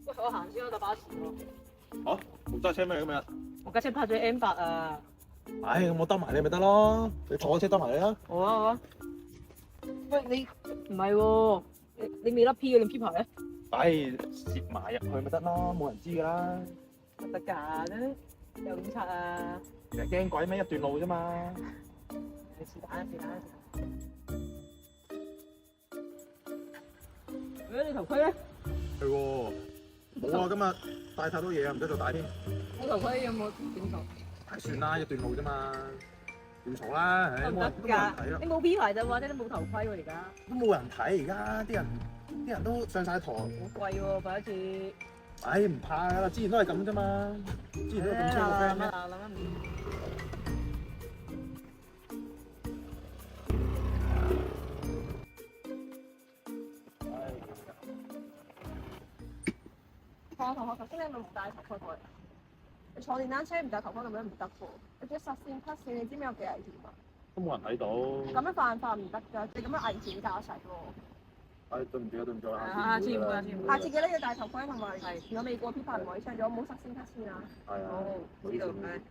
喂，我行先，我搭巴士喎。嚇，冇揸車咩咁樣？我架車泊咗 M8啊。唉，咁我兜埋你咪得咯，你坐我車兜埋你啦。好啊好啊。喂，你唔係喎，你未甩 P 嘅，你 P 牌咧？唉，攝埋入去咪得咯，冇人知㗎啦。得㗎，有警察啊。其實驚鬼咩？一段路啫嘛。你是但是但。你頭盔咧？係喎，冇啊，今日帶太多嘢啊，唔使再帶添。冇頭盔有冇點做？唉，算啦，一段路啫嘛，唔嘈啦，唉，冇人睇啊，你冇 P 牌咋喎，即係都冇頭盔喎而家。都冇人睇，而家啲人都上晒堂。好貴喎，第一次。唉，唔怕㗎啦，之前都係咁啫嘛，之前都係咁車個 friend 咩？我同學頭先你咪唔戴頭盔過嚟？你坐電單車唔戴頭盔咁樣唔得喎，你仲要實線黑線，你知唔知有幾危險啊？都冇人睇到。咁樣犯法唔得㗎，你咁樣危險駕駛喎。唉，對唔住啊，對唔住啊，下次唔會，下次唔會。下次記得要戴頭盔同埋，如果未過 P 牌唔可以上咗，唔好實線黑線啊。係啊，好，知道咩？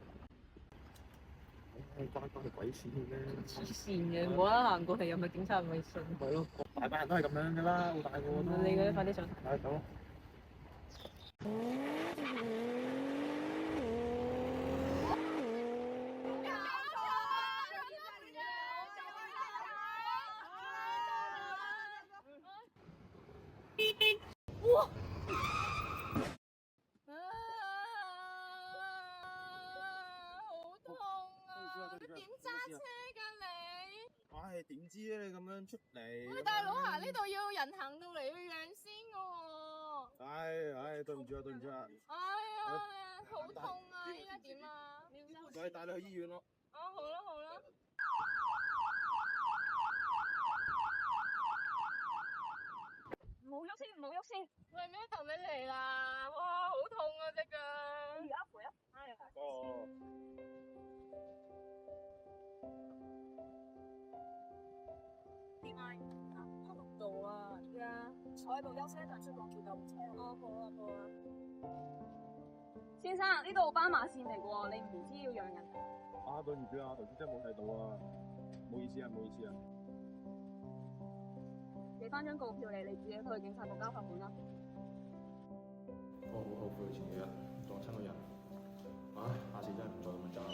唉，關你鬼事咩？黐線嘅，冇得行過嚟又唔係警察，唔係信。係咯，大班人都係咁樣㗎啦，好大個都。你嗰啲快啲上。係走。好痛啊！你點揸車㗎你？唉，點知咧？你咁樣出嚟。喂，大佬行呢度要人行到嚟要讓先㗎喎。唉，對唔住啊，對唔住啊。哎呀，好痛啊！依家點啊？我帶你去醫院咯。哦，好啦好啦。唔好喐先，唔好喐先。喂，咩頭尾嚟啦？哇，好痛啊隻腳！而家扶一哎呀！哦。點解？黑龍道啊，依家坐喺度休息一陣，出港叫救護車。哦，好啊，好啊。先生，呢度斑馬線嚟嘅喎，你唔知要讓人。啊，對唔住啊，頭先真係冇睇到啊，唔好意思啊，唔好意思啊。俾翻張告票你自己去警察局交罰款啦。我好後悔前幾日撞親個人，唉，下次真係唔再咁樣揸啦。